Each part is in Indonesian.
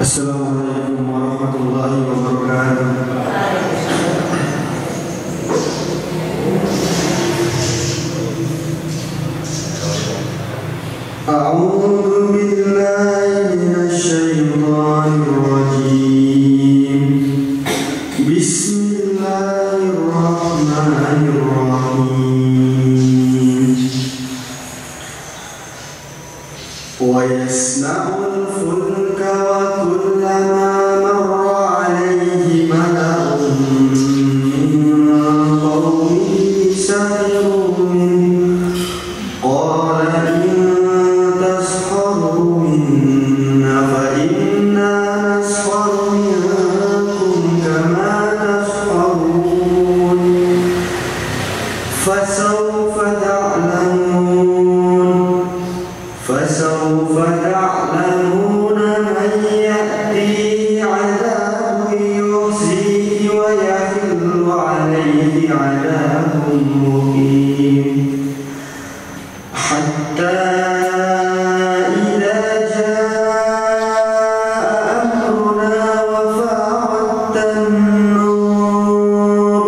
Assalamualaikum warahmatullahi wabarakatuh. A'udzu billahi minasy syaithanir rajim. Bismillahirrahmanirrahim. Wa yasna'ul fulka wa kullama marra 'alaihi mala'un min qawmihi sakhiru minhu qala in tasharu minna fa inna nasharu minkum kama tasharun fasawfa تعلمون من يأتيه عذاب يخزيه ويحل عليه عذاب مقيم حتى إذا جاء أمرنا وفارت النور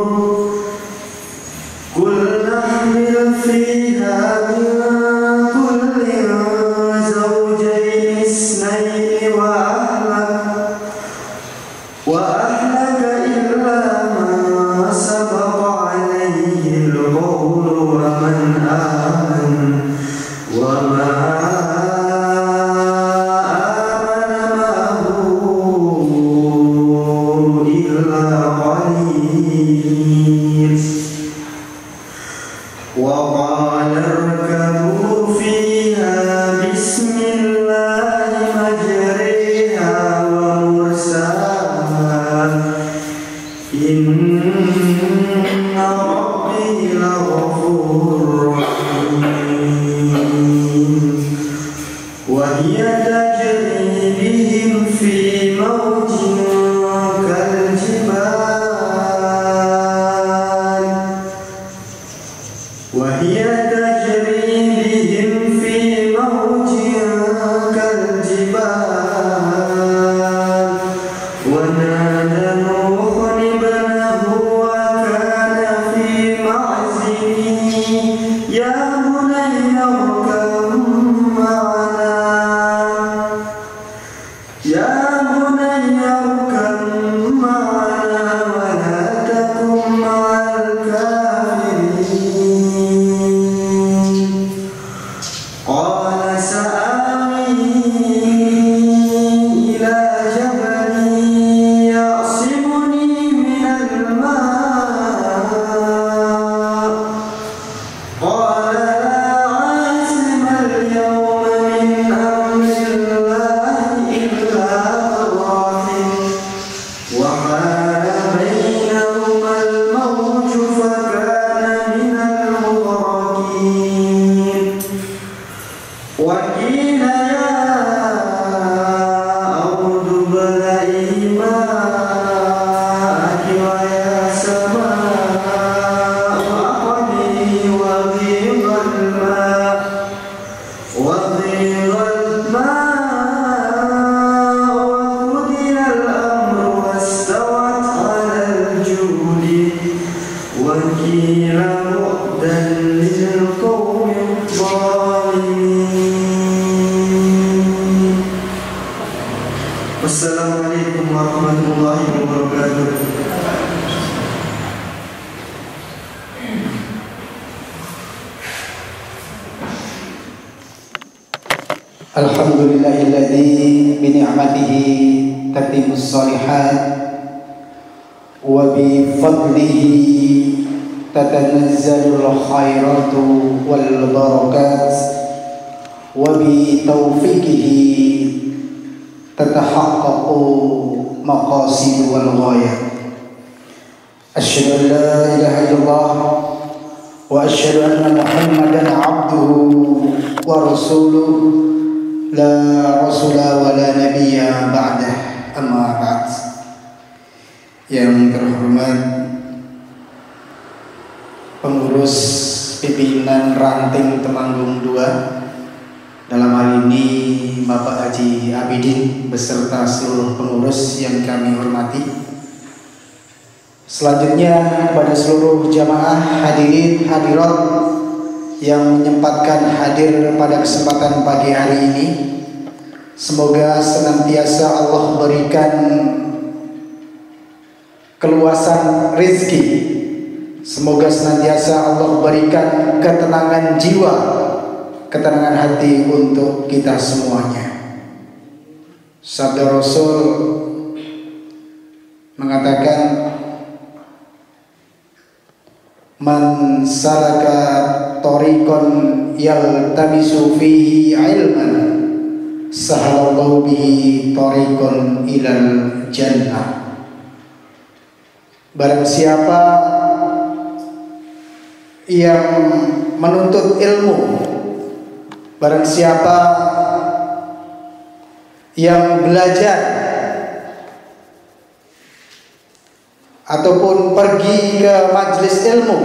قل نحمل فيها من وأهلك إلا من سبق عليه القول ومن آمن وما آمن معه إلا قليل وقال اركبوا فيها بسم الله مجريها إن ربي لغفور رحيم وهي تجري بهم في موج كالجبال وهي تجري بهم في موج كالجبال ونادى نوح ابنه وكان في معزل يا بني اركب معنا ولا تكن مع الكافرين قال سآوي إلى جبل يعصمني من الماء قال لا عاصم اليوم من أمر الله إلا الرحيم وحال بينهما الموج فكان من المغرقين وقيل يا أرض ابلعي ماءك ويا سماء أقلعي وغيض الماء وقضي الأمر واستوت على الجود وقيل بعدا للقوم الظالمين. Wassalamualaikum warahmatullahi wabarakatuh. Alhamdulillahilladzi bi ni'matihi tatimmus shalihat wa bi fadlihi tatanazzalul khairatu wal barakat wa bi taufiqihi tatahaqqaqu maqasid wal ghayat. Asyhadu an la ilaha illallah wa asyhadu anna Muhammadan abduhu wa rasuluh la rasula wa la nabiyya ba'dah amma ba'd. Yang terhormat pengurus pimpinan ranting Temanggung 2, dalam hal ini Bapak Haji Abi Abidin beserta seluruh pengurus yang kami hormati. Selanjutnya kepada seluruh jamaah hadirin hadirat yang menyempatkan hadir pada kesempatan pagi hari ini, semoga senantiasa Allah berikan keluasan rezeki, semoga senantiasa Allah berikan ketenangan jiwa, ketenangan hati untuk kita semuanya. Sabda Rasul mengatakan, man salaka tariqan yaltamisu fihi ilman sahalallahu bihi tariqan ilal jannah. Barang siapa yang menuntut ilmu, barang siapa yang belajar ataupun pergi ke majelis ilmu,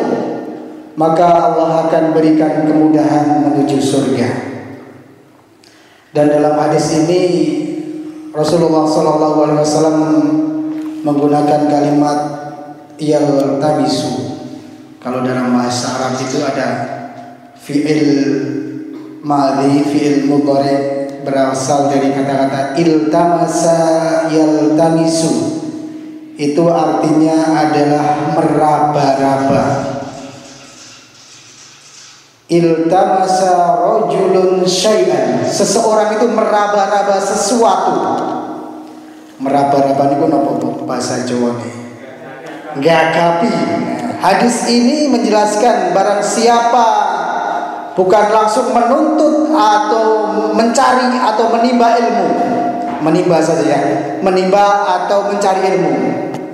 maka Allah akan berikan kemudahan menuju surga. Dan dalam hadis ini Rasulullah SAW menggunakan kalimat yaltamisu. Kalau dalam bahasa Arab itu ada fi'il madhi, fi'il mudhari, berasal dari kata-kata iltamasa yaltamisu. Itu artinya adalah meraba-raba. Iltamasa rajulun syai'an, seseorang itu meraba-raba sesuatu. Meraba-raba niku napa bahasa Jawa nih? Gagapi. Hadis ini menjelaskan barang siapa bukan langsung menuntut atau mencari atau menimba ilmu, menimba saja ya, menimba atau mencari ilmu.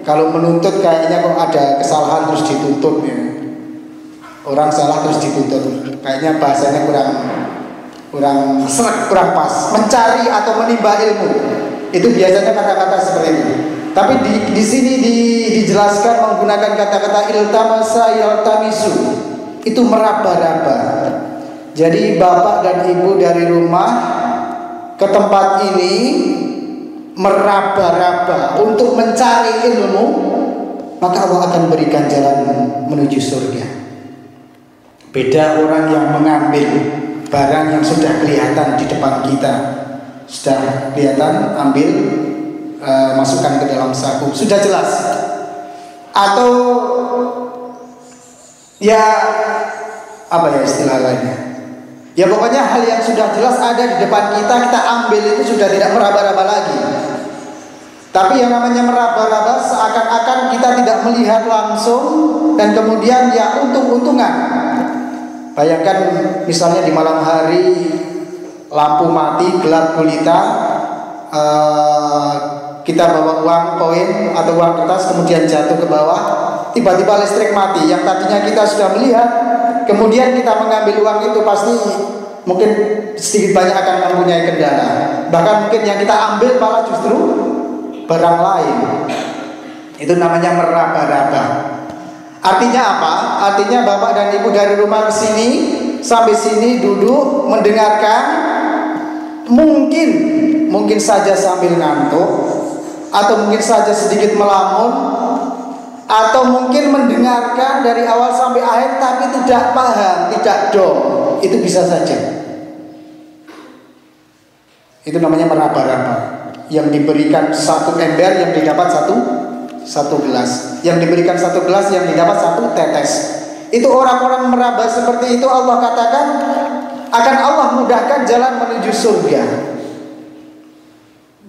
Kalau menuntut kayaknya kok ada kesalahan terus dituntut ya. Orang salah terus dituntut, kayaknya bahasanya kurang seret, kurang pas. Mencari atau menimba ilmu itu biasanya kata-kata seperti itu. Tapi di sini dijelaskan menggunakan kata-kata iltamasa yaltamisu, itu meraba-raba. Jadi bapak dan ibu dari rumah ke tempat ini meraba-raba untuk mencari ilmu, maka Allah akan berikan jalan menuju surga. Beda orang yang mengambil barang yang sudah kelihatan di depan kita, sudah kelihatan, ambil, masukkan ke dalam saku, sudah jelas. Atau ya apa ya istilah lainnya, ya pokoknya hal yang sudah jelas ada di depan kita, kita ambil, itu sudah tidak meraba-raba lagi. Tapi yang namanya meraba-raba seakan-akan kita tidak melihat langsung dan kemudian ya untung-untungan. Bayangkan misalnya di malam hari, lampu mati, gelap gulita, kita bawa uang koin atau uang kertas kemudian jatuh ke bawah, tiba-tiba listrik mati. Yang tadinya kita sudah melihat, kemudian kita mengambil uang itu, pasti mungkin sedikit banyak akan mempunyai kendala. Bahkan mungkin yang kita ambil malah justru barang lain. Itu namanya meraba-raba. Artinya apa? Artinya bapak dan ibu dari rumah ke sini, sampai sini duduk mendengarkan, mungkin saja sambil ngantuk, atau mungkin saja sedikit melamun, atau mungkin mendengarkan dari awal sampai akhir tapi tidak paham, tidak dong. Itu bisa saja. Itu namanya meraba-raba. Yang diberikan satu ember, yang didapat satu gelas. Yang diberikan satu gelas, yang didapat satu tetes. Itu orang-orang meraba seperti itu, Allah katakan akan Allah mudahkan jalan menuju surga.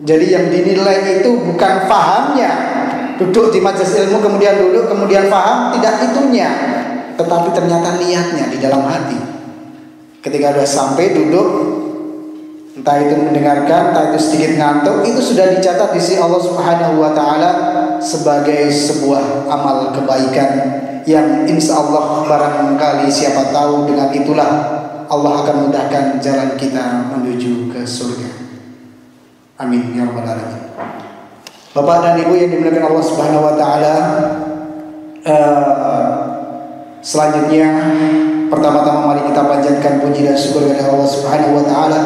Jadi yang dinilai itu bukan fahamnya, duduk di majelis ilmu kemudian duduk kemudian faham, tidak itunya, tetapi ternyata niatnya di dalam hati. Ketika sudah sampai duduk, entah itu mendengarkan, entah itu sedikit ngantuk, itu sudah dicatat di sisi Allah Subhanahu wa taala sebagai sebuah amal kebaikan yang insya Allah barangkali siapa tahu dengan itulah Allah akan mudahkan jalan kita menuju ke surga. Amin ya rabbal alamin. Bapak dan Ibu yang dimuliakan Allah Subhanahu wa taala, selanjutnya pertama-tama mari kita panjatkan puji dan syukur kepada Allah Subhanahu wa taala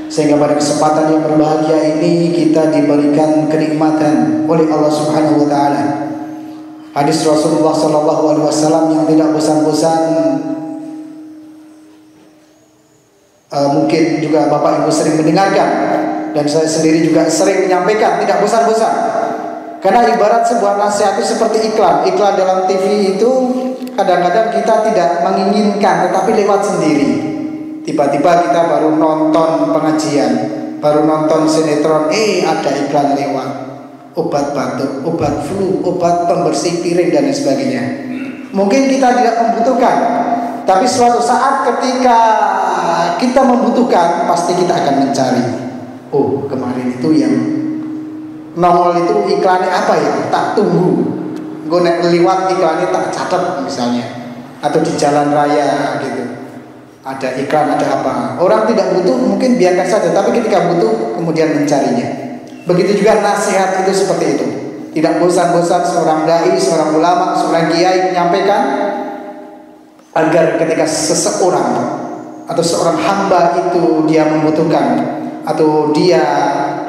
sehingga pada kesempatan yang berbahagia ini kita diberikan kenikmatan oleh Allah Subhanahu wa taala. Hadis Rasulullah sallallahu alaihi wasallam yang tidak bosan-bosan, mungkin juga Bapak Ibu sering mendengarkan dan saya sendiri juga sering menyampaikan, tidak bosan-bosan. Karena ibarat sebuah nasihat itu seperti iklan. Iklan dalam TV itu kadang-kadang kita tidak menginginkan, tetapi lewat sendiri. Tiba-tiba kita baru nonton pengajian, baru nonton sinetron, ada iklan lewat. Obat batuk, obat flu, obat pembersih piring dan lain sebagainya. Mungkin kita tidak membutuhkan, tapi suatu saat ketika kita membutuhkan, pasti kita akan mencari. Oh, kemarin itu yang nongol itu iklannya apa ya? Tak tunggu. Gue lewat iklannya tak catat misalnya, atau di jalan raya gitu. Ada iklan, ada apa? Orang tidak butuh, mungkin biarkan saja. Tapi ketika butuh, kemudian mencarinya. Begitu juga nasihat itu seperti itu. Tidak bosan-bosan seorang dai, seorang ulama, seorang kiai menyampaikan agar ketika seseorang atau seorang hamba itu dia membutuhkan atau dia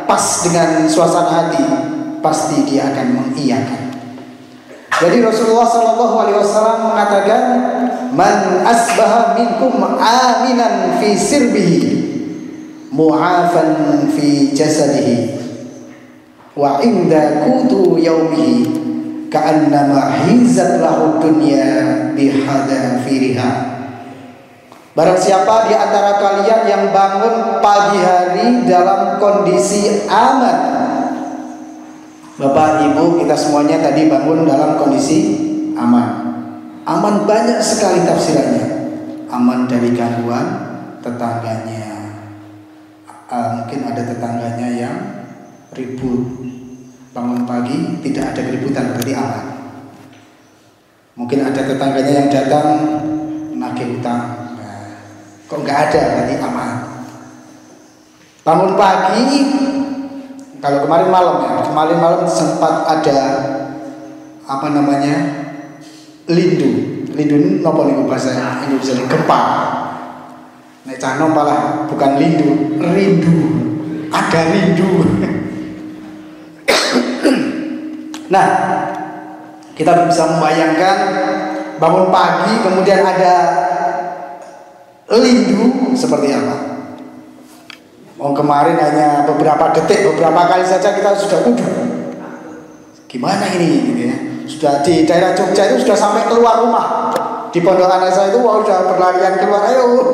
pas dengan suasana hati, pasti dia akan mengiyakan. Jadi Rasulullah sallallahu alaihi wasallam mengatakan, "Man asbaha minkum aminan fi sirbihi, mu'afan fi jasadihi, wa inda kutu yaumihi, ka'annama hizat lahu dunya bihadafiriha." Barang siapa di antara kalian yang bangun pagi hari dalam kondisi aman. Bapak Ibu kita semuanya tadi bangun dalam kondisi aman. Aman banyak sekali tafsirannya. Aman dari gangguan tetangganya. Mungkin ada tetangganya yang ribut. Bangun pagi tidak ada keributan, berarti aman. Mungkin ada tetangganya yang datang nagih utang. Kok nggak ada, berarti aman. Bangun pagi, kalau kemarin malam ya, kemarin malam sempat ada lindu nopo nih bahasa Indonesia, gempa. Nek canom malah bukan rindu, ada rindu. Nah, kita bisa membayangkan bangun pagi kemudian ada lindu seperti apa. Kemarin hanya beberapa detik, beberapa kali saja kita sudah gimana ini gitu ya. Sudah di daerah Jogja itu sudah sampai keluar rumah. Di pondok anak saya itu sudah berlarian keluar, ayo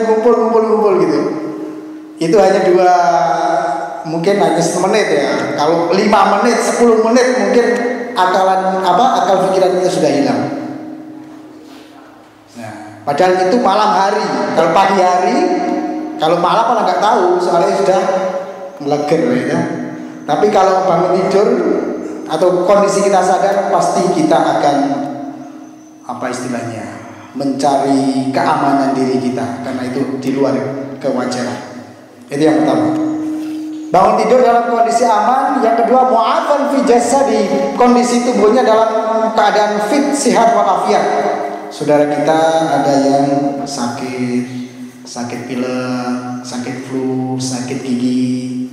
ngumpul gitu. Itu hanya mungkin hanya 1 menit ya. Kalau 5 menit, 10 menit mungkin akal pikiran kita sudah hilang. Nah, padahal itu malam hari. Kalau pagi hari, kalau malam malah nggak tahu, soalnya sudah meleger ya. Tapi kalau bangun tidur atau kondisi kita sadar, pasti kita akan mencari keamanan diri kita, karena itu di luar kewajaran. Itu yang pertama. Bangun tidur dalam kondisi aman. Yang kedua, mu'afan fi jasadi, kondisi tubuhnya dalam keadaan fit, sehat walafiat. Saudara kita ada yang sakit pilek, sakit flu, sakit gigi.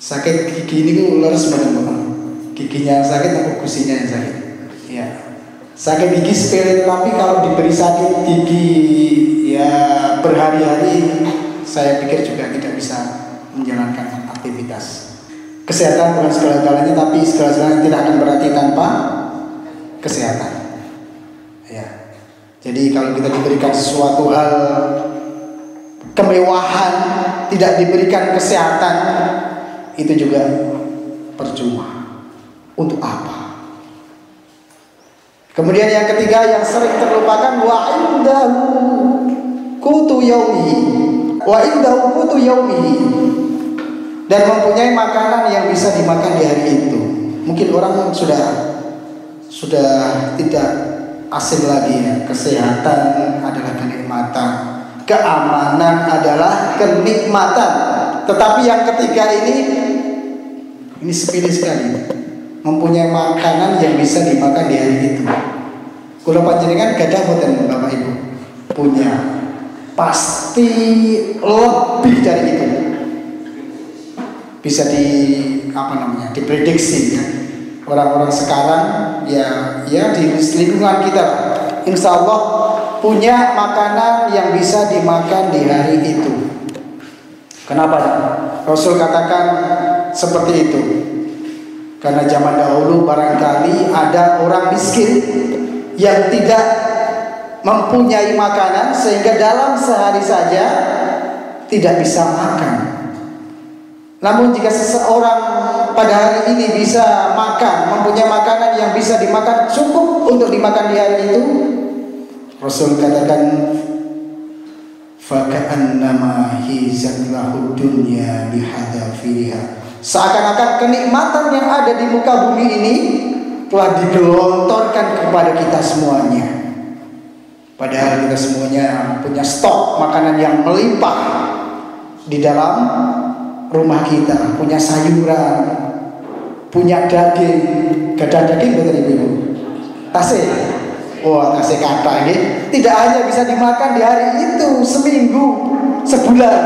Sakit gigi ini leres banget. Giginya yang sakit atau gusinya yang sakit? Ya. Sakit gigi sepele, tapi kalau diberi sakit gigi ya berhari-hari, saya pikir juga tidak bisa menjalankan aktivitas. Kesehatan bukan segala-galanya, tapi segala-galanya tidak akan berarti tanpa kesehatan. Ya. Jadi kalau kita diberikan sesuatu hal kemewahan, tidak diberikan kesehatan, itu juga percuma. Untuk apa? Kemudian yang ketiga yang sering terlupakan, wa indahu qutu yaumihi, dan mempunyai makanan yang bisa dimakan di hari itu. Mungkin orang sudah tidak asing lagi ya. Kesehatan adalah kenikmatan, keamanan adalah kenikmatan. Tetapi yang ketiga ini sepele sekali. Mempunyai makanan yang bisa dimakan di hari itu. Kula panjenengan gadah boten Bapak Ibu? Punya. pasti lebih dari itu. Bisa diprediksi ya. Orang-orang sekarang ya di lingkungan kita, insya Allah punya makanan yang bisa dimakan di hari itu. Kenapa? Rasul katakan seperti itu. Karena zaman dahulu barangkali ada orang miskin yang tidak mempunyai makanan sehingga dalam sehari saja tidak bisa makan. Namun jika seseorang pada hari ini bisa makan, mempunyai makanan yang bisa dimakan cukup untuk dimakan di hari itu, Rasul katakan faka'annama hizat lahu dunya bihadafiriha. Seakan-akan kenikmatan yang ada di muka bumi ini telah digelontorkan kepada kita semuanya. Padahal kita semuanya punya stok makanan yang melimpah di dalam rumah kita, punya sayuran, punya daging. Gada daging betul ibu? Tasik. Wah, tasik kata ini tidak hanya bisa dimakan di hari itu, seminggu, sebulan.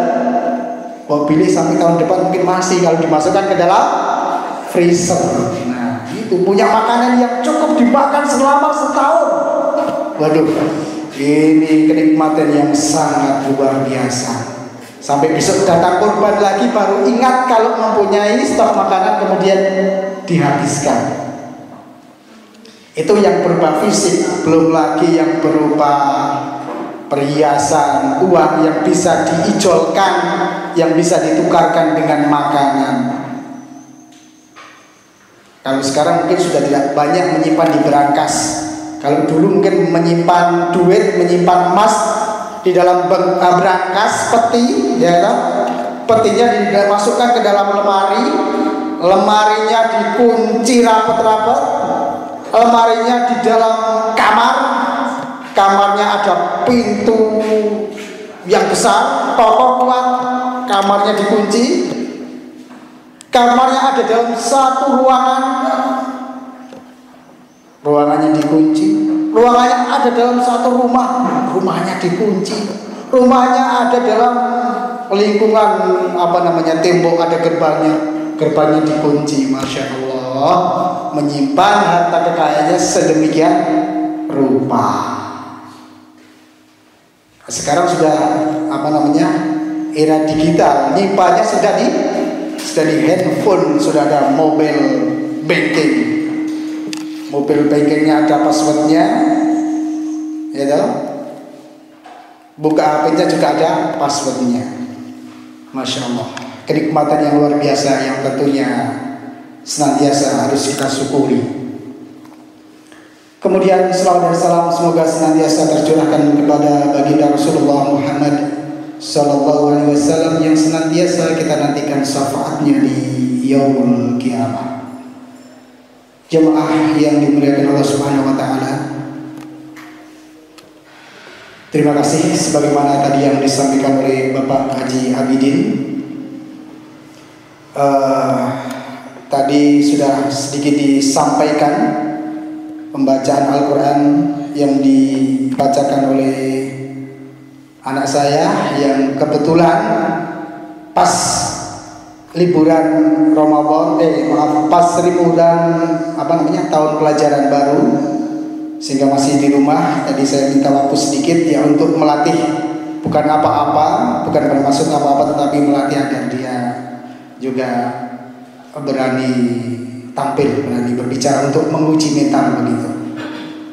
Wah, pilih sampai tahun depan mungkin masih kalau dimasukkan ke dalam freezer. Nah, itu punya makanan yang cukup dimakan selama setahun. Waduh, ini kenikmatan yang sangat luar biasa. Sampai besok datang kurban lagi baru ingat kalau mempunyai stok makanan kemudian dihabiskan. Itu yang berupa fisik, belum lagi yang berupa perhiasan, uang yang bisa diijolkan, yang bisa ditukarkan dengan makanan. Kalau sekarang mungkin sudah tidak banyak menyimpan di berangkas. Kalau dulu mungkin menyimpan duit, menyimpan emas di dalam berangkas peti, ya kan? Petinya dimasukkan ke dalam lemari, lemarinya dikunci rapat-rapat, lemarinya di dalam kamar, kamarnya ada pintu yang besar, kokoh kuat, kamarnya dikunci, kamarnya ada dalam satu ruangan, ruangannya dikunci, ruangannya ada dalam satu rumah, rumahnya dikunci, rumahnya ada dalam lingkungan tembok, ada gerbangnya, gerbangnya dikunci. Masya Allah, menyimpan harta kekayaannya sedemikian rupa. Sekarang sudah era digital, nyimpannya sudah di handphone, sudah ada mobile banking. Mobile bankingnya ada passwordnya, ya toh? Buka HP-nya juga ada passwordnya. Masya Allah, kenikmatan yang luar biasa yang tentunya senantiasa harus kita syukuri. Kemudian salawat dan salam semoga senantiasa tercurahkan kepada baginda Rasulullah Muhammad sallallahu alaihi wasallam yang senantiasa kita nantikan syafaatnya di yaumul kiamah. Jemaah yang dimuliakan Allah Subhanahu wa taala, terima kasih sebagaimana tadi yang disampaikan oleh Bapak Haji Abidin. Tadi sudah sedikit disampaikan pembacaan Al-Quran yang dibacakan oleh anak saya yang kebetulan pas liburan Ramadan, pas liburan tahun pelajaran baru, sehingga masih di rumah. Tadi saya minta waktu sedikit ya untuk melatih, bukan apa-apa, bukan bermaksud apa-apa, tetapi melatih agar dia juga berani tampil, berani berbicara untuk menguji mental begitu.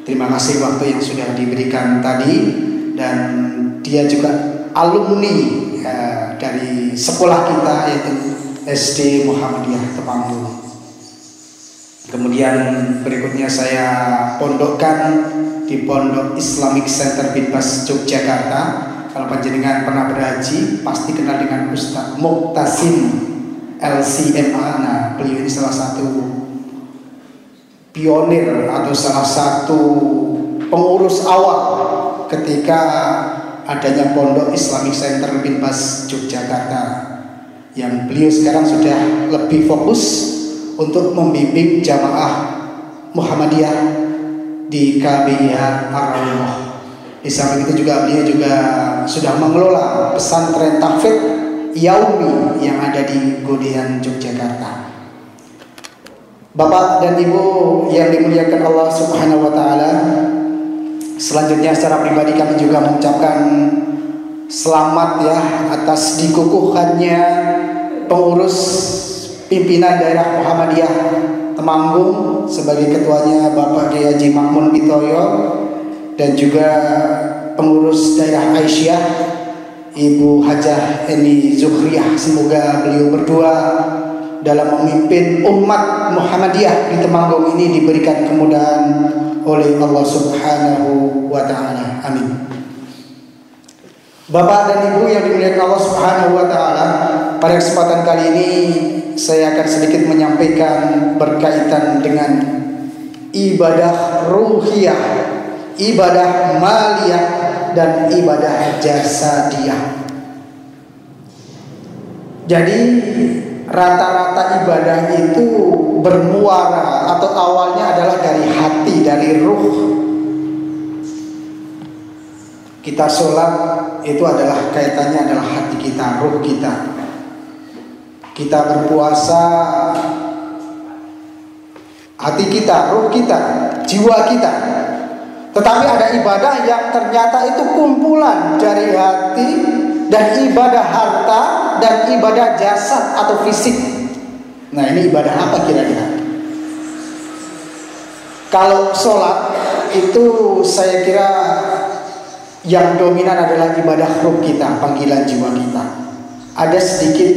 Terima kasih waktu yang sudah diberikan tadi, dan dia juga alumni dari sekolah kita yaitu SD Muhammadiyah Tepanggung. Kemudian berikutnya saya pondokkan di Pondok Islamic Center Binbas Yogyakarta. Kalau panjenengan pernah berhaji pasti kenal dengan Ustaz Muqtasim LCMA. Nah, beliau ini salah satu pionir atau salah satu pengurus awal ketika adanya Pondok Islamic Center Binbas Yogyakarta, yang beliau sekarang sudah lebih fokus untuk membimbing jamaah Muhammadiyah di KBIH Ar-Rawdoh. Di samping itu juga beliau juga sudah mengelola pesantren tahfidz Yaumi yang ada di Godean, Yogyakarta. Bapak dan Ibu yang dimuliakan Allah Subhanahu wa taala, selanjutnya secara pribadi kami juga mengucapkan selamat ya atas dikukuhkannya pengurus pimpinan daerah Muhammadiyah Temanggung sebagai ketuanya Bapak Kiai Haji Makmun Pitoyo, dan juga pengurus daerah Aisyah Ibu Hajah Eni Zuhriyah. Semoga beliau berdua dalam memimpin umat Muhammadiyah di Temanggung ini diberikan kemudahan oleh Allah Subhanahu wa taala. Amin. Bapak dan Ibu yang dimuliakan Allah Subhanahu wa taala, pada kesempatan kali ini saya akan sedikit menyampaikan berkaitan dengan ibadah ruhiyah, ibadah maliyah, dan ibadah jasadiyah. Jadi rata-rata ibadah itu bermuara atau awalnya adalah dari hati, dari ruh. Kita sholat itu adalah kaitannya adalah hati kita, ruh kita. Kita berpuasa, hati kita, ruh kita, jiwa kita. Tetapi ada ibadah yang ternyata itu kumpulan dari hati dan ibadah harta dan ibadah jasad atau fisik. Nah, ini ibadah apa kira-kira? Kalau sholat itu saya kira yang dominan adalah ibadah ruh kita, panggilan jiwa kita. Ada sedikit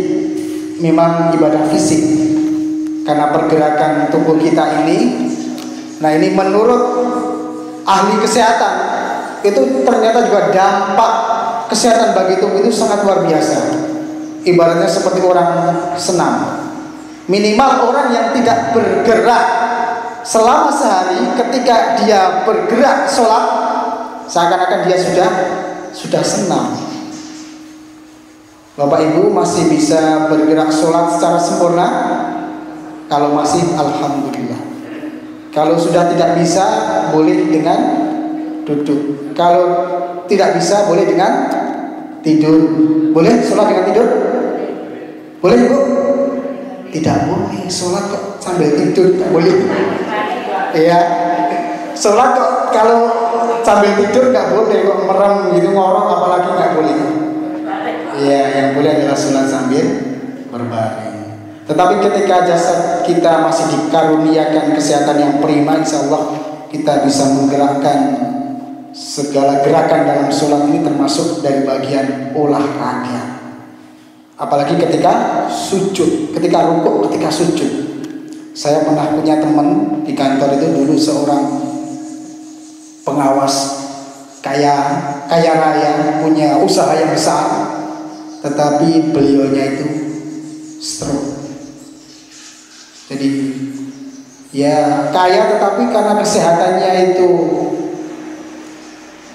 memang ibadah fisik karena pergerakan tubuh kita ini. Nah, ini menurut ahli kesehatan itu ternyata juga dampak kesehatan bagi tubuh itu sangat luar biasa. Ibaratnya seperti orang senam. Minimal orang yang tidak bergerak selama sehari, ketika dia bergerak sholat seakan-akan dia sudah senam. Bapak Ibu masih bisa bergerak sholat secara sempurna? Kalau masih, alhamdulillah. Kalau sudah tidak bisa, boleh dengan duduk. Kalau tidak bisa, boleh dengan tidur. Boleh sholat dengan tidur? Boleh Ibu? Tidak boleh sholat kok sambil tidur, tidak boleh. Iya, sholat kok kalau sambil tidur nggak boleh, kok merem gitu ngorok apalagi nggak boleh. Iya, yang boleh adalah sholat sambil berbaring. Tetapi ketika jasad kita masih dikaruniakan kesehatan yang prima, insya Allah kita bisa menggerakkan segala gerakan dalam sholat ini, termasuk dari bagian olahraga. Apalagi ketika sujud, ketika rukuk, ketika sujud. Saya pernah punya teman di kantor itu dulu seorang pengawas kaya raya, punya usaha yang besar, tetapi beliaunya itu stroke. Jadi ya kaya tetapi karena kesehatannya itu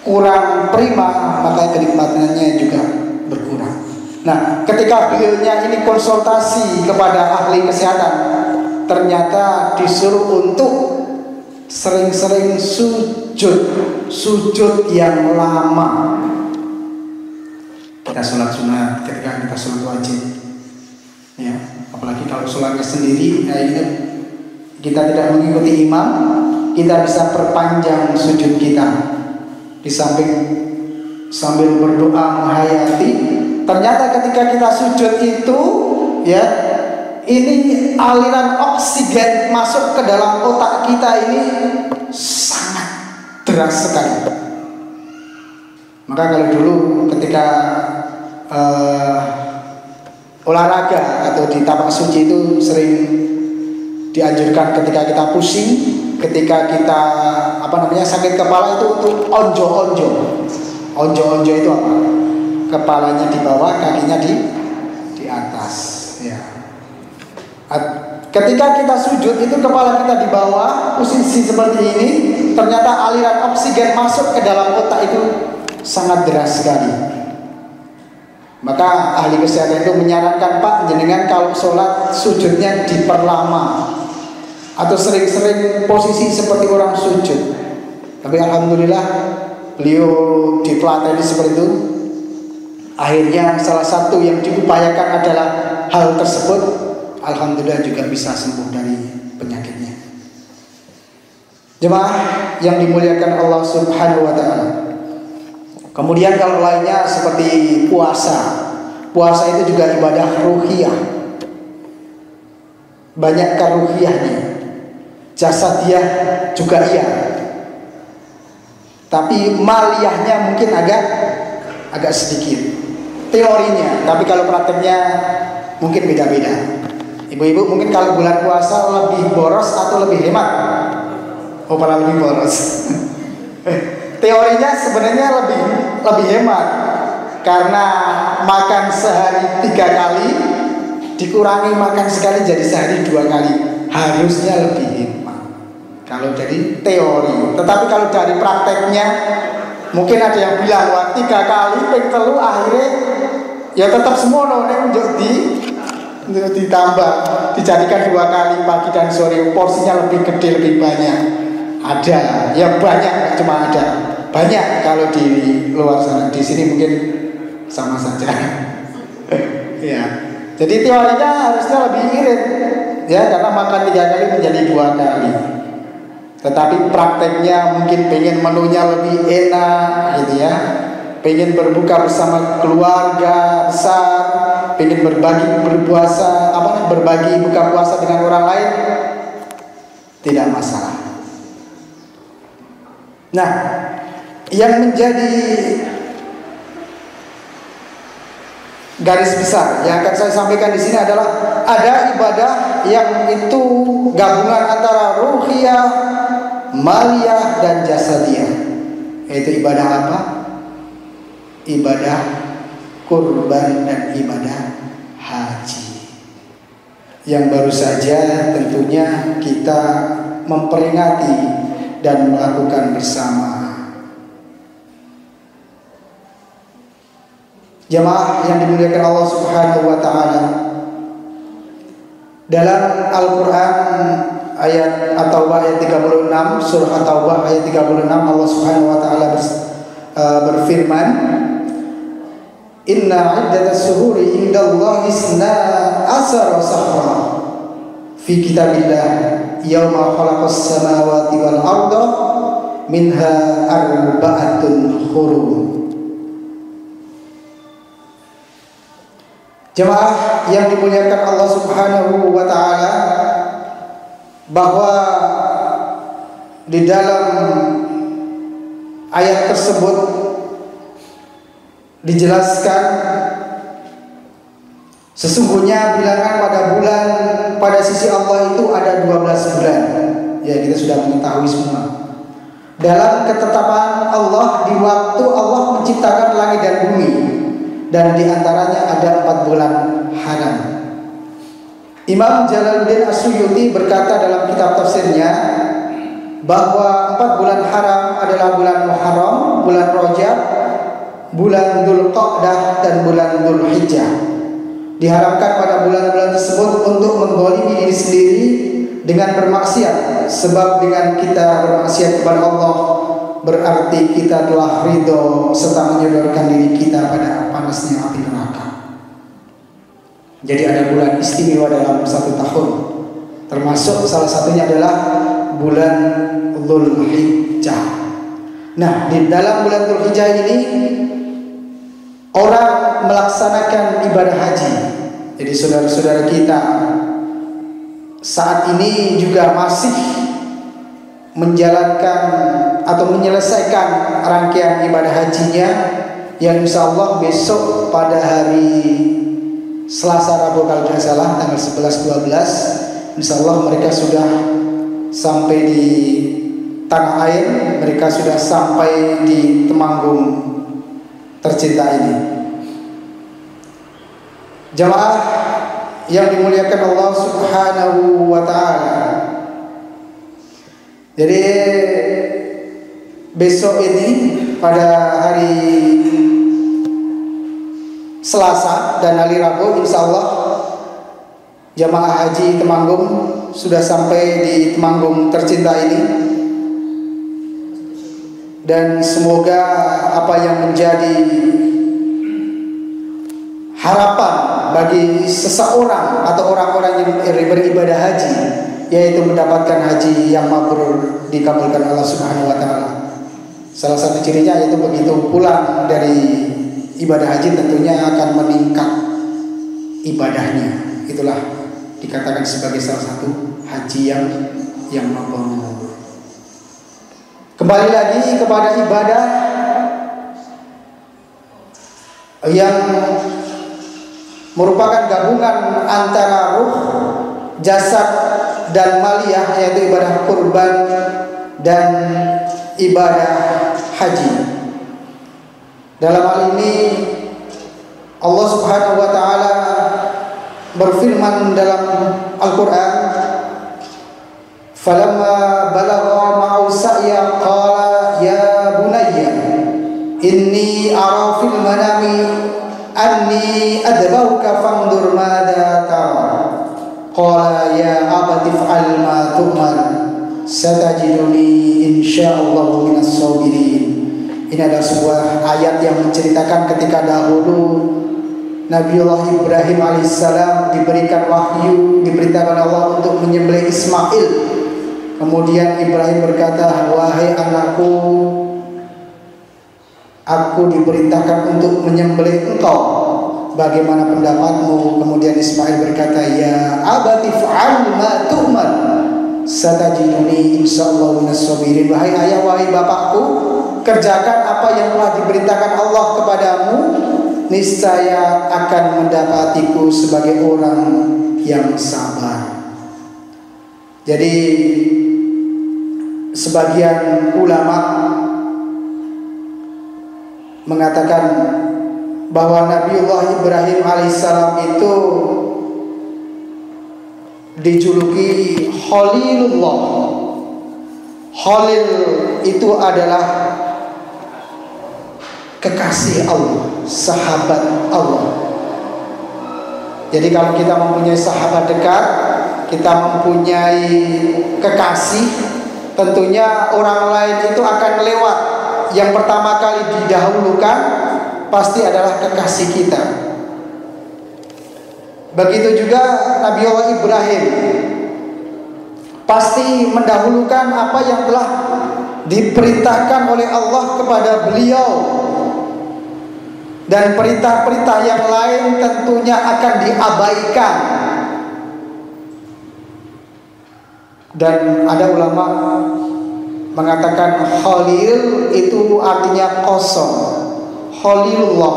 kurang prima, maka kenikmatannya juga berkurang. Nah, ketika beliaunya ini konsultasi kepada ahli kesehatan, ternyata disuruh untuk sering-sering sujud yang lama. Kita sholat sunat, ketika kita sholat wajib, ya, apalagi kalau sholatnya sendiri, nah ini kita tidak mengikuti imam, kita bisa perpanjang sujud kita. Di samping sambil berdoa menghayati, ternyata ketika kita sujud itu, ya, ini aliran oksigen masuk ke dalam otak kita ini sangat deras sekali. Maka kalau dulu ketika olahraga atau di tapak suci itu sering dianjurkan ketika kita pusing, ketika kita sakit kepala itu untuk onjo-onjo. Onjo-onjo itu apa? Kepalanya di bawah, kakinya di atas, ya. Ketika kita sujud itu kepala kita di bawah, posisi seperti ini, ternyata aliran oksigen masuk ke dalam otak itu sangat deras sekali. Maka ahli kesehatan itu menyarankan, Pak, jenengan kalau sholat sujudnya diperlama atau sering-sering posisi seperti orang sujud. Tapi alhamdulillah beliau ditelateni seperti itu. Akhirnya salah satu yang diupayakan adalah hal tersebut, alhamdulillah juga bisa sembuh dari penyakitnya. Jemaah yang dimuliakan Allah Subhanahu wa taala. Kemudian kalau lainnya seperti puasa. Puasa itu juga ibadah ruhiyah. Banyak ruhiyahnya. Jasadiah juga iya. Tapi maliyahnya mungkin agak sedikit. Teorinya, tapi kalau prakteknya mungkin beda-beda. Ibu-ibu mungkin kalau bulan puasa lebih boros atau lebih hemat? Oh, malah lebih boros. Teorinya sebenarnya lebih hemat, karena makan sehari 3 kali dikurangi makan sekali jadi sehari 2 kali, harusnya lebih hemat kalau dari teori. Tetapi kalau dari prakteknya mungkin ada yang bilang wah 3 kali ping telu akhirnya ya tetap semua ditambah, dijadikan 2 kali pagi dan sore, porsinya lebih gede lebih banyak. Ada, ya banyak, cuma ada banyak kalau di luar sana. Di sini mungkin sama saja. Ya, jadi teorinya harusnya lebih irit, ya, karena makan 3 kali menjadi 2 kali. Tetapi prakteknya mungkin pengen menunya lebih enak, gitu ya. Pengen berbuka bersama keluarga besar, pengen berbagi buka puasa dengan orang lain, tidak masalah. Nah, yang menjadi garis besar yang akan saya sampaikan di sini adalah ada ibadah yang itu gabungan antara ruhiyah, maliyah dan jasadiyah. Yaitu ibadah apa? Ibadah kurban dan ibadah haji. Yang baru saja tentunya kita memperingati dan melakukan bersama. Jemaah yang dimuliakan Allah Subhanahu wa taala, dalam Al-Qur'an ayat At-Taubah ayat 36, surah At-Taubah ayat 36, Allah Subhanahu wa taala berfirman, "Inna 'iddatas syuhuri indallahi 12 syahra fi kitabillah yauma khalaqas samawati wal arda minha arba'atun hurum." Jemaah yang dimuliakan Allah Subhanahu wa taala, bahwa di dalam ayat tersebut dijelaskan sesungguhnya bilangan pada sisi Allah itu ada 12 bulan. Ya, kita sudah mengetahui semua. Dalam ketetapan Allah, di waktu Allah menciptakan langit dan bumi, dan diantaranya ada 4 bulan haram. Imam Jalaluddin As-Suyuti berkata dalam kitab tafsirnya bahwa 4 bulan haram adalah bulan Muharram, bulan Rajab, bulan Dzulqa'dah dan bulan Dzulhijjah. Diharapkan pada bulan-bulan tersebut untuk menggolimi diri sendiri dengan bermaksiat, sebab dengan kita bermaksiat kepada Allah berarti kita telah ridho serta menyodorkan diri kita pada panasnya api neraka. Jadi ada bulan istimewa dalam 1 tahun, termasuk salah satunya adalah bulan Dzulhijjah. Nah, di dalam bulan Dzulhijjah ini orang melaksanakan ibadah haji. Jadi saudara-saudara kita saat ini juga masih menjalankan atau menyelesaikan rangkaian ibadah hajinya, yang insya Allah besok pada hari Selasa Rabu kalau tidak salah tanggal 11-12 insya Allah mereka sudah sampai di tanah air, mereka sudah sampai di Temanggung tercinta ini. Jamaah yang dimuliakan Allah Subhanahu wa taala, jadi besok ini pada hari Selasa dan hari Rabu insya Allah jamaah haji Temanggung sudah sampai di Temanggung tercinta ini. dan semoga apa yang menjadi harapan bagi seseorang atau orang-orang yang beribadah haji, yaitu mendapatkan haji yang mabrur, dikabulkan Allah Subhanahu wa taala. Salah satu cirinya yaitu begitu pulang dari ibadah haji tentunya akan meningkat ibadahnya. Itulah dikatakan sebagai salah satu haji yang mabrur. Kembali lagi kepada ibadah yang merupakan gabungan antara ruh, jasad dan maliyah, yaitu ibadah kurban dan ibadah haji. Dalam hal ini Allah Subhanahu wa taala berfirman dalam Al-Qur'an, "Falamma balagha ma'u sa'ya qala ya bunayya inni ara fil manami anni adbauka fandur madza tara qala ya abati fa'al ma tu'mar satajiduni insyaallah minas sabirin." Ini adalah sebuah ayat yang menceritakan ketika dahulu Nabiullah Ibrahim alaihissalam diberikan wahyu, diberitakan Allah untuk menyembelih Ismail. Kemudian Ibrahim berkata, "Wahai anakku, aku diperintahkan untuk menyembelih engkau. Bagaimana pendapatmu?" Kemudian Ismail berkata, "Ya abati fa'al ma tu'mar satajiduni insyaallah minas sabirin." Wahai ayah, wahai bapakku, kerjakan apa yang telah diberitakan Allah kepadamu, niscaya akan mendapatiku sebagai orang yang sabar. Jadi sebagian ulama mengatakan bahwa Nabiullah Ibrahim alaihissalam itu dijuluki Khalilullah. Khalil itu adalah kekasih Allah, sahabat Allah. Jadi kalau kita mempunyai sahabat dekat, kita mempunyai kekasih, tentunya orang lain itu akan lewat. Yang pertama kali didahulukan pasti adalah kekasih kita. Begitu juga Nabiullah Ibrahim pasti mendahulukan apa yang telah diperintahkan oleh Allah kepada beliau, dan perintah-perintah yang lain tentunya akan diabaikan. Dan ada ulama mengatakan Khalil itu artinya kosong. Khalilullah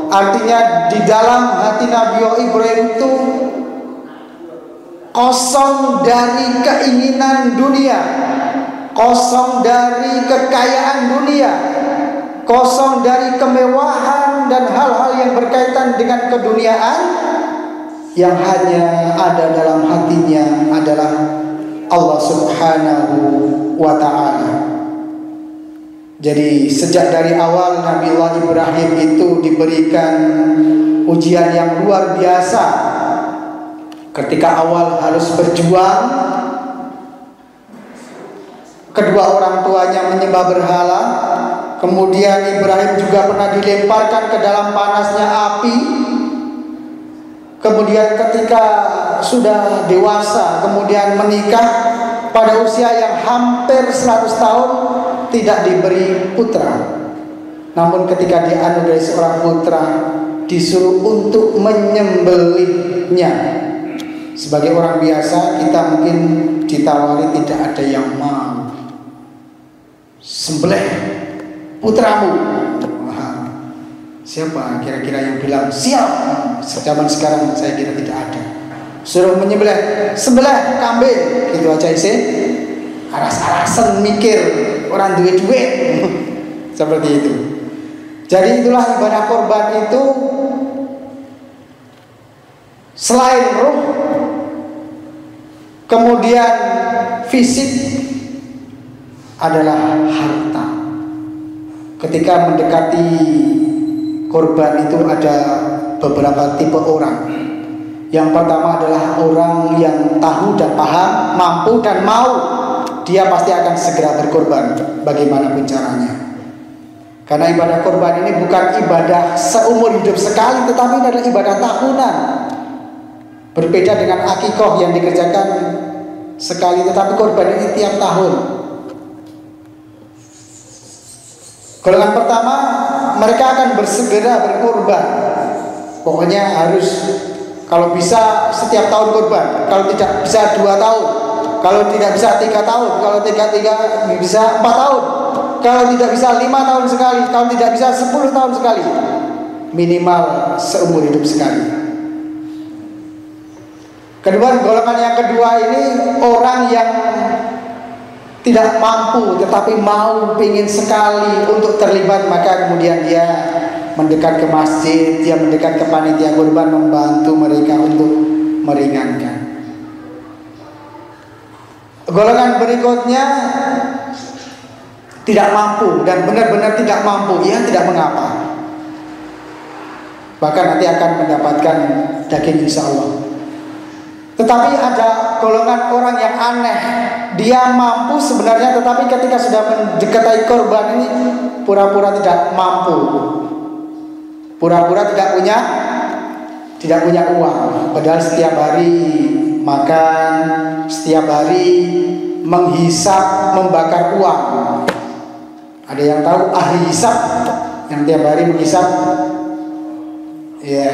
artinya di dalam hati Nabi Ibrahim itu kosong dari keinginan dunia, kosong dari kekayaan dunia, kosong dari kemewahan dan hal-hal yang berkaitan dengan keduniaan. Yang hanya ada dalam hatinya adalah Allah Subhanahu wa ta'ala. Jadi sejak dari awal Nabiullah Ibrahim itu diberikan ujian yang luar biasa. Ketika awal harus berjuang, kedua orang tuanya menyembah berhala. Kemudian Ibrahim juga pernah dilemparkan ke dalam panasnya api. Kemudian ketika sudah dewasa, kemudian menikah pada usia yang hampir 100 tahun, tidak diberi putra. Namun ketika dianugerahi seorang putra, disuruh untuk menyembelihnya. Sebagai orang biasa, kita mungkin ditawari tidak ada yang mau. Sembelih putramu. Siapa kira-kira yang bilang siap? Zaman sekarang saya kira tidak ada. Suruh menyembelih, sembelih kambing, gitu aja sih. Aras-arasan mikir orang duit-duit. Seperti itu. Jadi itulah ibadah korban itu, selain ruh, kemudian fisik, adalah harta. Ketika mendekati korban itu ada beberapa tipe orang. Yang pertama adalah orang yang tahu dan paham, mampu dan mau, dia pasti akan segera berkorban bagaimanapun caranya. Karena ibadah kurban ini bukan ibadah seumur hidup sekali, tetapi adalah ibadah tahunan. Berbeda dengan akikah yang dikerjakan sekali, tetapi kurban ini tiap tahun. Golongan pertama, mereka akan bersegera berkurban. Pokoknya harus, kalau bisa setiap tahun kurban, kalau tidak bisa 2 tahun, kalau tidak bisa 3 tahun, kalau tidak bisa 4 tahun, kalau tidak bisa 5 tahun sekali, kalau tidak bisa 10 tahun sekali, minimal seumur hidup sekali. Kedua, golongan yang kedua ini orang yang tidak mampu tetapi mau, ingin sekali untuk terlibat, maka kemudian dia mendekat ke masjid, dia mendekat ke panitia kurban, membantu mereka untuk meringankan. Golongan berikutnya tidak mampu dan benar-benar tidak mampu, ia tidak mengapa, bahkan nanti akan mendapatkan daging insya Allah. Tetapi ada golongan orang yang aneh, dia mampu sebenarnya, tetapi ketika sudah mendekati korban ini pura-pura tidak mampu, pura-pura tidak punya uang, padahal setiap hari makan, setiap hari menghisap, membakar uang. Ada yang tahu ahli hisap yang tiap hari menghisap? Ya,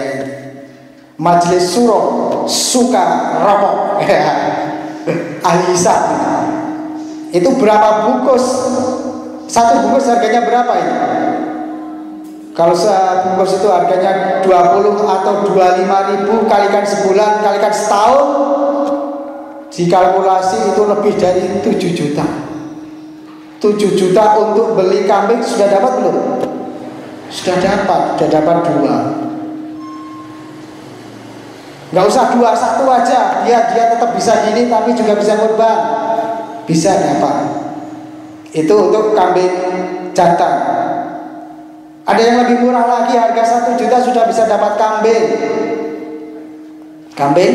majelis suro suka rokok. Ahli hisap. Itu berapa bungkus? Satu bungkus harganya berapa itu? Kalau sebungkus itu harganya 20 atau 25 ribu, kalikan sebulan, kalikan setahun, dikalkulasi itu lebih dari 7 juta. 7 juta untuk beli kambing sudah dapat belum? Sudah dapat 2. Gak usah 2, 1 aja. Dia tetap bisa gini, tapi juga bisa kurban. Bisa dapat. Itu untuk kambing jantan. Ada yang lebih murah lagi, harga 1 juta sudah bisa dapat kambing. Kambing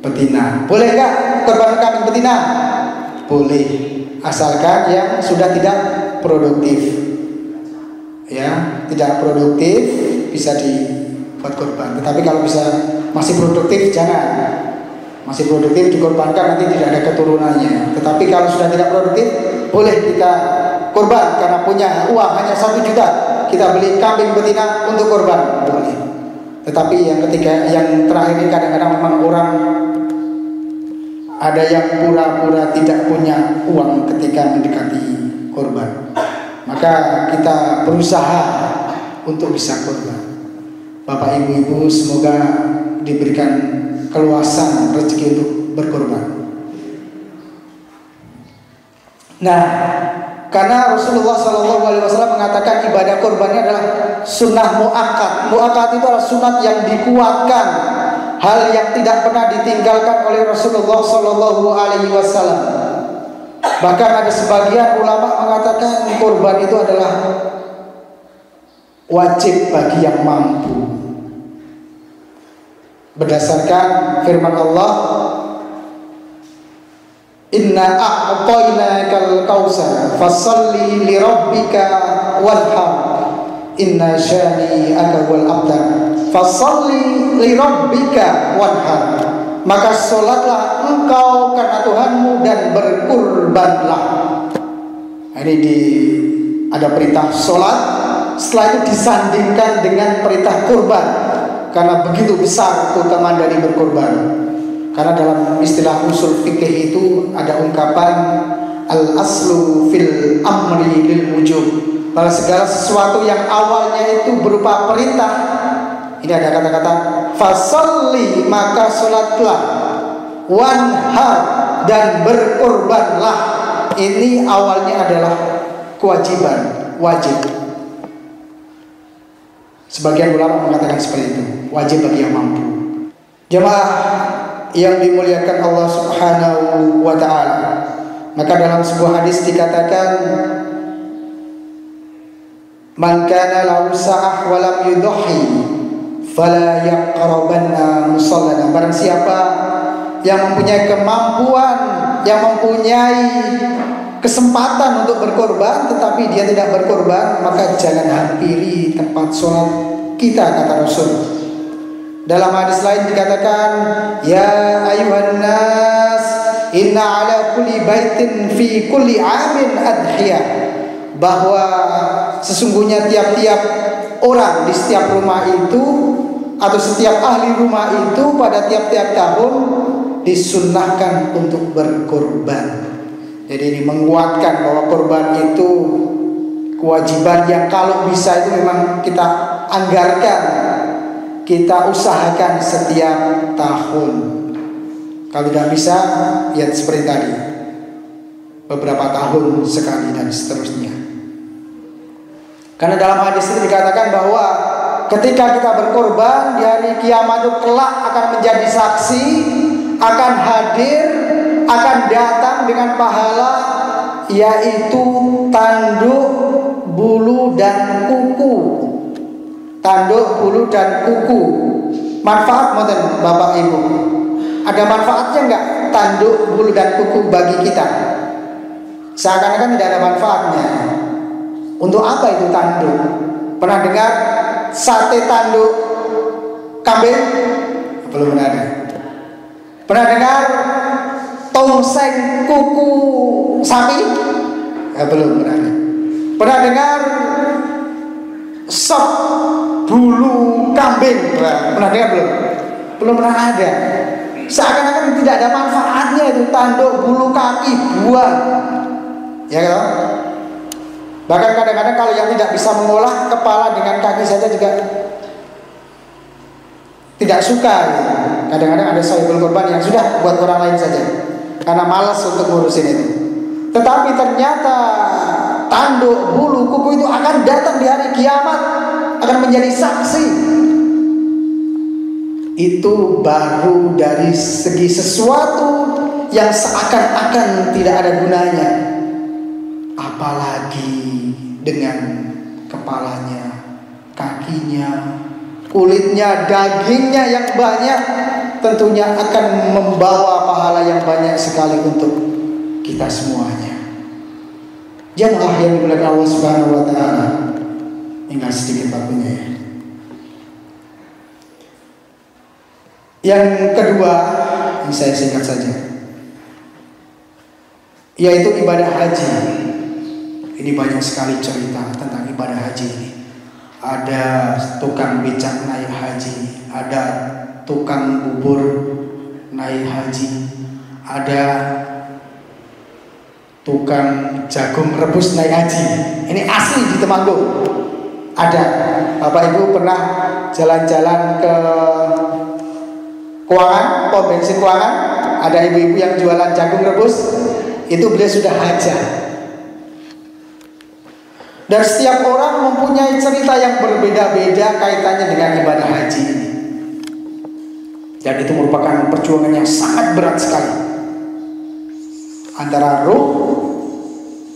betina. Boleh nggak kurban kambing betina? Boleh, asalkan yang sudah tidak produktif. Ya, tidak produktif bisa dibuat kurban. Tetapi kalau bisa masih produktif jangan. Masih produktif dikorbankan, nanti tidak ada keturunannya. Tetapi kalau sudah tidak produktif, boleh kita kurban karena punya uang hanya 1 juta, kita beli kambing betina untuk kurban, boleh. Tetapi yang ketiga, yang terakhir ini kadang-kadang memang orang ada yang pura-pura tidak punya uang ketika mendekati kurban. Maka kita berusaha untuk bisa kurban. Bapak Ibu-ibu semoga diberikan keluasan rezeki untuk berkorban. Nah, karena Rasulullah SAW mengatakan ibadah korbannya adalah sunnah muakkad. Muakkad itu adalah sunat yang dikuatkan, hal yang tidak pernah ditinggalkan oleh Rasulullah SAW. Bahkan ada sebagian ulama mengatakan korban itu adalah wajib bagi yang mampu. Berdasarkan firman Allah, Inna a'tainakal kautsar fasholli li rabbika wanhar inna syani'aka wal abtar fasholli li rabbika wanhar, maka sholatlah engkau karena Tuhanmu dan berkurbanlah. Ini ada perintah sholat, setelah itu disandingkan dengan perintah kurban, karena begitu besar keutamaan dari berkorban. Karena dalam istilah usul fikih itu ada ungkapan al-aslu fil amri lil wujub, bahwa segala sesuatu yang awalnya itu berupa perintah, ini ada kata-kata fasalli, maka sholatlah, wanhar, dan berkorbanlah. Ini awalnya adalah kewajiban, wajib. Sebagian ulama mengatakan seperti itu, wajib bagi yang mampu. Jemaah yang dimuliakan Allah Subhanahu wa ta'ala, maka dalam sebuah hadis dikatakan, man kana lahu sa'ah wa lam yudhi fala yaqrabanna musallana. Barang siapa yang mempunyai kemampuan, yang mempunyai kesempatan untuk berkorban tetapi dia tidak berkorban, maka jangan hampiri tempat sholat kita, kata Rasul. Dalam hadis lain dikatakan, ya ayuhan nas, inna ala kulli baitin fi kulli amin adhiyah, bahwa sesungguhnya tiap-tiap orang di setiap rumah itu atau setiap ahli rumah itu pada tiap-tiap tahun disunnahkan untuk berkorban. Jadi ini menguatkan bahwa korban itu kewajiban yang kalau bisa itu memang kita anggarkan, kita usahakan setiap tahun. Kalau tidak bisa, ya seperti tadi, beberapa tahun sekali dan seterusnya. Karena dalam hadis itu dikatakan bahwa ketika kita berkorban di hari kiamat itu kelak akan menjadi saksi, akan hadir, akan datang dengan pahala, yaitu tanduk, bulu dan kuku. Tanduk, bulu dan kuku. Manfaat moten Bapak Ibu. Ada manfaatnya enggak tanduk, bulu dan kuku bagi kita? Seakan-akan tidak ada manfaatnya. Untuk apa itu tanduk? Pernah dengar sate tanduk kambing? Belum pernah ada. Pernah dengar tongseng kuku sapi? Belum pernah ada. Pernah dengar sop bulu kambing? Pernah dengar belum? Belum pernah ada. Seakan-akan tidak ada manfaatnya itu tanduk, bulu kaki, buah. Ya kan? Bahkan kadang-kadang kalau yang tidak bisa mengolah kepala dengan kaki saja juga tidak suka. Kadang-kadang ada sahibul korban yang sudah buat orang lain saja karena malas untuk ngurusin itu. Tetapi ternyata tanduk, bulu, kuku itu akan datang di hari kiamat, akan menjadi saksi. Itu baru dari segi sesuatu yang seakan-akan tidak ada gunanya. Apalagi dengan kepalanya, kakinya, kulitnya, dagingnya yang banyak, tentunya akan membawa pahala yang banyak sekali untuk kita semuanya. Jamaah yang dimuliakan Allah Subhanahu wa taala. Tinggal sedikit waktunya ya. Yang kedua, ini saya singkat saja, yaitu ibadah haji. Ini banyak sekali cerita tentang ibadah haji ini. Ada tukang becak naik haji, ada tukang bubur naik haji, ada tukang jagung rebus naik haji. Ini asli di Temanggung. Ada. Bapak Ibu pernah jalan-jalan ke Kuangan, pom bensin Kuangan, ada ibu-ibu yang jualan jagung rebus, itu beliau sudah hajah. Dan setiap orang mempunyai cerita yang berbeda-beda kaitannya dengan ibadah haji ini. Dan itu merupakan perjuangan yang sangat berat sekali antara ruh,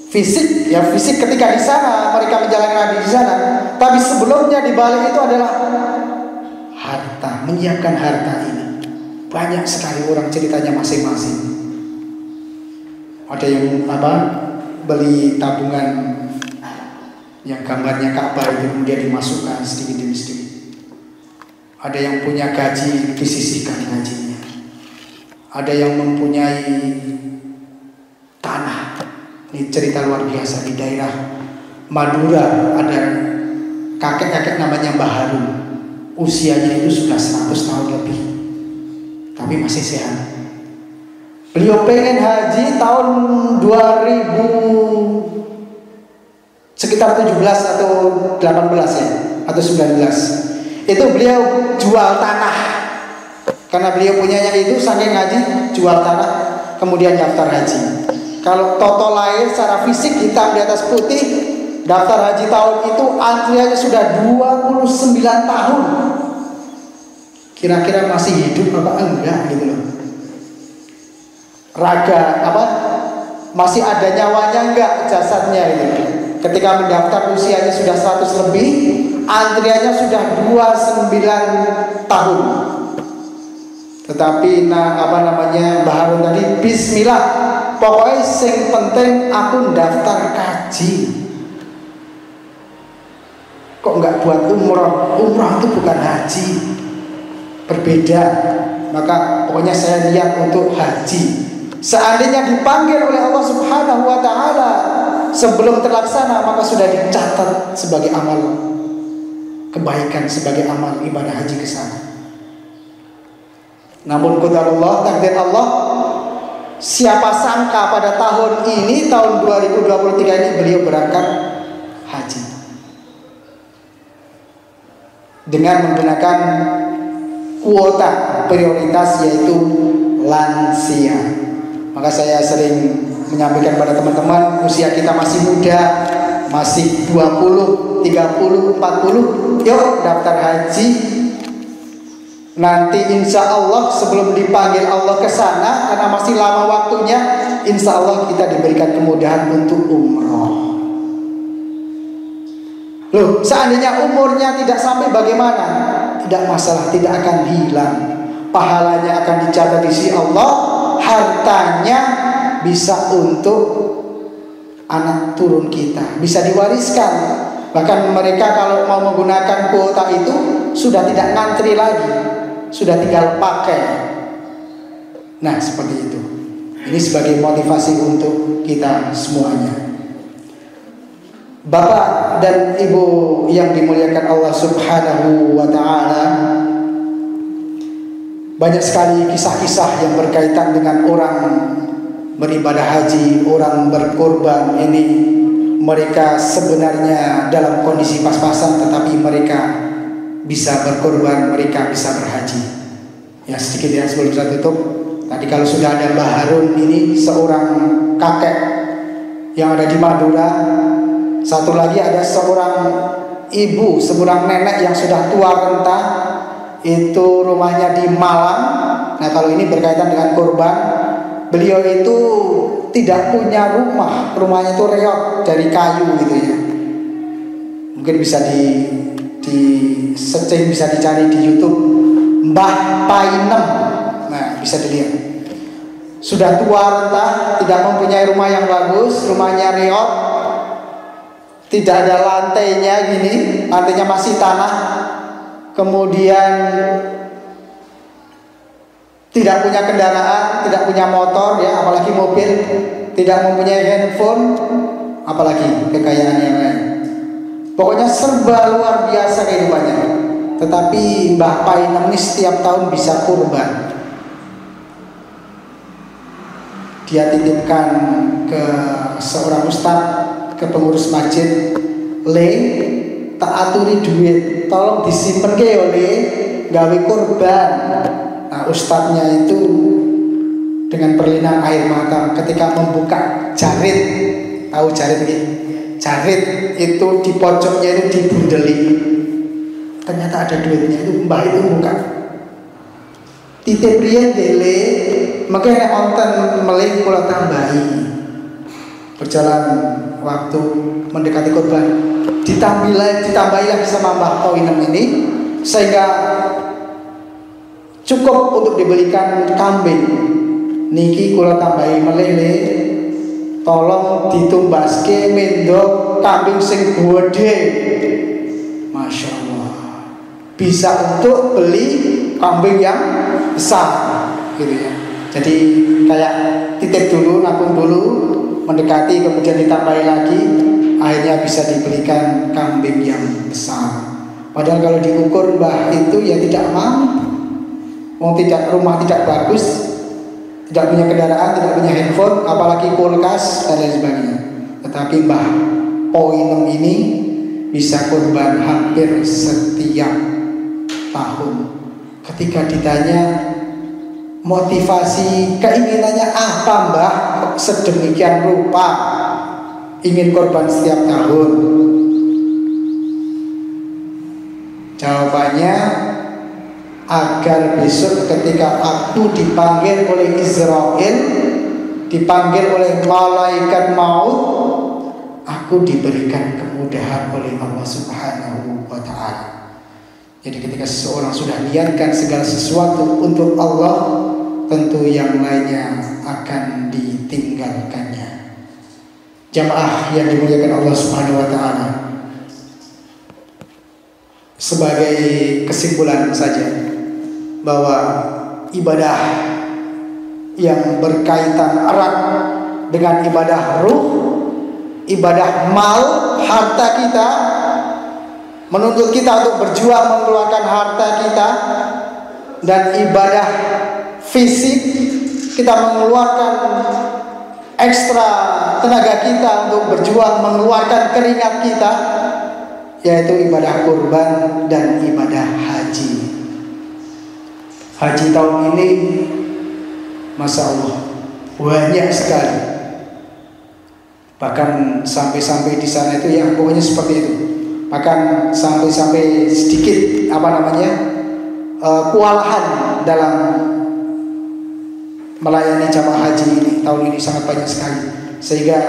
fisik, ya fisik ketika di sana mereka menjalani haji di sana, tapi sebelumnya di balik itu adalah harta, menyiapkan harta ini. Banyak sekali orang ceritanya masing-masing. Ada yang beli tabungan yang gambarnya Ka'bah itu kemudian dimasukkan sedikit demi sedikit. Ada yang punya gaji disisihkan gajinya. Ada yang mempunyai tanah. Ini cerita luar biasa di daerah Madura. Ada kakek-kakek namanya Mbah Harun. Usianya itu sudah 100 tahun lebih, tapi masih sehat. Beliau pengen haji tahun 2000 sekitar 17 atau 18 ya, atau 19. Itu beliau jual tanah. Karena beliau punyanya itu saking haji, jual tanah, kemudian daftar haji. Kalau toto lahir secara fisik hitam di atas putih, daftar haji tahun itu antriannya sudah 29 tahun. Kira-kira masih hidup apa enggak gitu loh. Raga masih ada nyawanya enggak jasadnya itu. Ketika mendaftar usianya sudah 100 lebih, antriannya sudah 29 tahun. Tetapi Mbah Harun tadi bismillah, pokoknya sing penting aku daftar kaji. Kok nggak buat umroh? Umroh itu bukan haji, berbeda. Maka pokoknya saya niat untuk haji. Seandainya dipanggil oleh Allah Subhanahu wa Ta'ala sebelum terlaksana, maka sudah dicatat sebagai amal kebaikan, sebagai amal ibadah haji ke sana. Namun qadarullah, takdir Allah, siapa sangka pada tahun ini, tahun 2023 ini beliau berangkat haji dengan menggunakan kuota prioritas, yaitu lansia. Maka saya sering menyampaikan pada teman-teman, usia kita masih muda, masih 20, 30, 40, yuk daftar haji. Nanti insya Allah sebelum dipanggil Allah ke sana, karena masih lama waktunya, insya Allah kita diberikan kemudahan untuk umroh. Loh, seandainya umurnya tidak sampai bagaimana? Tidak masalah, tidak akan hilang. Pahalanya akan dicatat di sisi Allah, hartanya bisa untuk anak turun kita, bisa diwariskan. Bahkan mereka kalau mau menggunakan kuota itu sudah tidak ngantri lagi, sudah tinggal pakai. Nah, seperti itu. Ini sebagai motivasi untuk kita semuanya. Bapak dan Ibu yang dimuliakan Allah Subhanahu wa Ta'ala, banyak sekali kisah-kisah yang berkaitan dengan orang beribadah haji, orang berkorban. Ini mereka sebenarnya dalam kondisi pas-pasan, tetapi mereka bisa berkorban, mereka bisa berhaji. Ya, sedikit ya sebelum saya tutup. Tadi kalau sudah ada Mbah Harun, ini seorang kakek yang ada di Madura. Satu lagi ada seorang ibu, seorang nenek yang sudah tua renta, itu rumahnya di Malang. Nah, kalau ini berkaitan dengan korban, beliau itu tidak punya rumah, rumahnya itu reot dari kayu gitu ya. Mungkin bisa di searching, bisa dicari di YouTube, Mbah Painem. Nah, bisa dilihat. Sudah tua renta, tidak mempunyai rumah yang bagus, rumahnya reot, tidak ada lantainya gini, lantainya masih tanah. Kemudian tidak punya kendaraan, tidak punya motor ya, apalagi mobil, tidak mempunyai handphone, apalagi kekayaan yang lain. Pokoknya serba luar biasa kehidupannya. Tetapi Mbah Painem ini setiap tahun bisa kurban. Dia titipkan ke seorang ustadz, ke pengurus masjid, "Le, tak aturi duit, tolong disimpen ke ya Le, gawe kurban." Nah, ustadznya itu dengan perlinang air mata ketika membuka jarit, tahu jarit ini? Jarit itu di pojoknya itu dibundeli. Ternyata ada duitnya, itu mbah itu buka. Titip riyen dele, makanya onten melih kula tambahi. Berjalan waktu mendekati kurban, ditambahi lagi sama Mbah Painem ini, sehingga cukup untuk dibelikan kambing. Niki kula tambahi melele, tolong ditumbaske mendo kambing sing gede. Masya Allah, bisa untuk beli kambing yang besar gitu ya. Jadi kayak titip dulu, nabung dulu, mendekati, kemudian ditambahi lagi, akhirnya bisa dibelikan kambing yang besar. Padahal kalau diukur mbah itu ya tidak mampu. Rumah tidak bagus, tidak punya kendaraan, tidak punya handphone, apalagi kulkas dan lain sebagainya. Tetapi Mbah Painem ini bisa kurban hampir setiap tahun. Ketika ditanya motivasi keinginannya apa Mbah, kok sedemikian rupa ingin korban setiap tahun, jawabannya agar besok ketika aku dipanggil oleh Israel, dipanggil oleh malaikat maut, aku diberikan kemudahan oleh Allah Subhanahu wa Ta'ala. Jadi ketika seseorang sudah niatkan segala sesuatu untuk Allah, tentu yang lainnya akan ditinggalkannya. Jamaah yang dimuliakan Allah Subhanahu wa taala. Sebagai kesimpulan saja bahwa ibadah yang berkaitan erat dengan ibadah ruh, ibadah mal, harta kita, menuntut kita untuk berjuang mengeluarkan harta kita, dan ibadah fisik, kita mengeluarkan ekstra tenaga kita untuk berjuang mengeluarkan keringat kita, yaitu ibadah kurban dan ibadah haji. Haji tahun ini, Masya Allah, banyak sekali. Bahkan sampai-sampai di sana itu ya pokoknya seperti itu. Bahkan sampai-sampai sedikit kewalahan dalam melayani jamaah haji ini. Tahun ini sangat banyak sekali, sehingga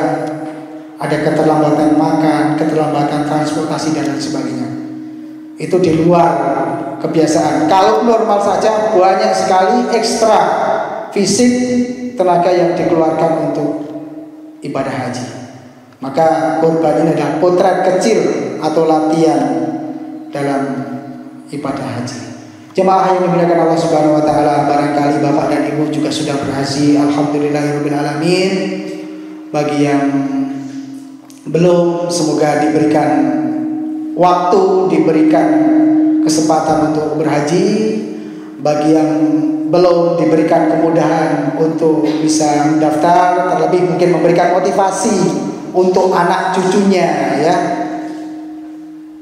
ada keterlambatan makan, keterlambatan transportasi dan lain sebagainya. Itu di luar kebiasaan. Kalau normal saja banyak sekali ekstra fisik tenaga yang dikeluarkan untuk ibadah haji. Maka kurban ini adalah potret kecil atau latihan dalam ibadah haji. Jemaah yang dimuliakan Allah Subhanahu wa taala, barangkali Bapak dan Ibu juga sudah berhaji, alhamdulillahirabbil alamin. Bagi yang belum, semoga diberikan waktu, diberikan kesempatan untuk berhaji. Bagi yang belum, diberikan kemudahan untuk bisa mendaftar, terlebih mungkin memberikan motivasi untuk anak cucunya ya.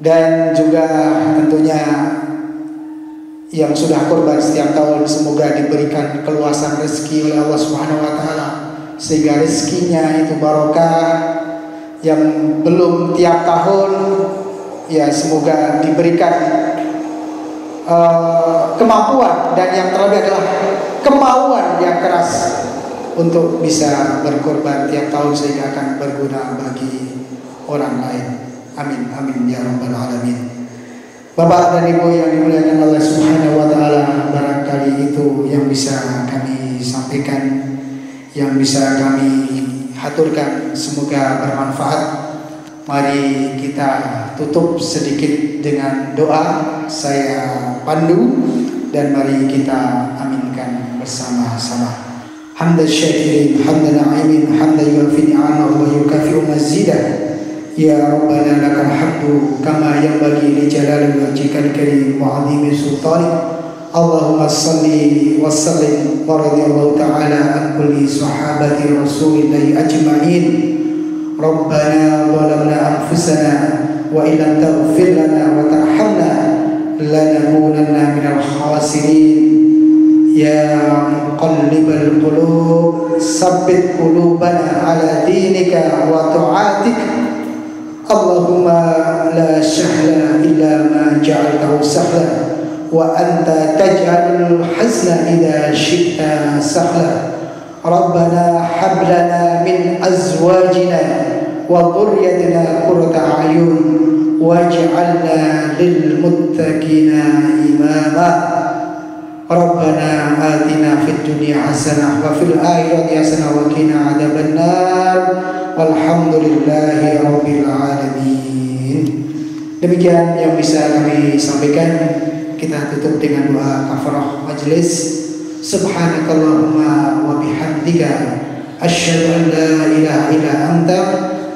Dan juga tentunya yang sudah kurban setiap tahun, semoga diberikan keluasan rezeki oleh Allah Subhanahu wa taala sehingga rezekinya itu barokah. Yang belum tiap tahun ya semoga diberikan kemampuan, dan yang terlebih adalah kemauan yang keras untuk bisa berkorban tiap tahun sehingga akan berguna bagi orang lain. Amin amin ya rabbal alamin. Bapak dan Ibu yang dimuliakan Allah Subhanahu wa taala, barangkali itu yang bisa kami sampaikan, yang bisa kami haturkan, semoga bermanfaat. Mari kita tutup sedikit dengan doa. Saya pandu dan mari kita aminkan bersama-sama. Hamdan syakirin, hamdan na'imin, hamdan yuafi ni'amahu wa yukafi'u mazidah. Ya Rabbana lakal hamdu kama yanbaghi li jalali wajhikal karim wa 'azimi sultanik. Allahumma salli wa sallim wa radiyallahu ta'ala an kulli sahabati rasulillahi ajma'in. Rabbana zalamna anfusana wa illam taghfir lana wa tarhamna lanakunanna minal khasirin. Ya muqallibal qulub sabbit qulubana ala dinika wa ta'atik. Allahumma la sahla illa ma ja'altahu sahla wa anta taj'alul hazna idza syi'ta sahla. Rabbana hab lana min azwajina wa dhurriyyatina qurrata a'yun waj'alna lil muttaqina imama. Rabbana atina fid dunya hasanah wa fil akhirati hasanah wa qina adzabannar. Walhamdulillahi rabbil alamin. Demikian yang bisa kami sampaikan. Kita tutup dengan doa kafarah majlis. Subhanakallahumma wa bihamdika asyhadu an la ilaha illa anta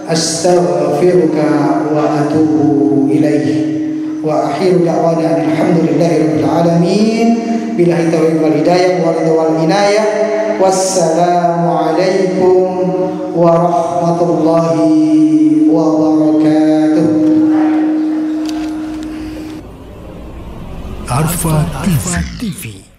astaghfiruka wa atubu ilaih. Wa akhiru da'wana alhamdulillahi rabbil alamin. Billahi taufiq wal hidayah wal inayah. Wassalamu alaikum warahmatullahi wabarakatuh. Arfa TV.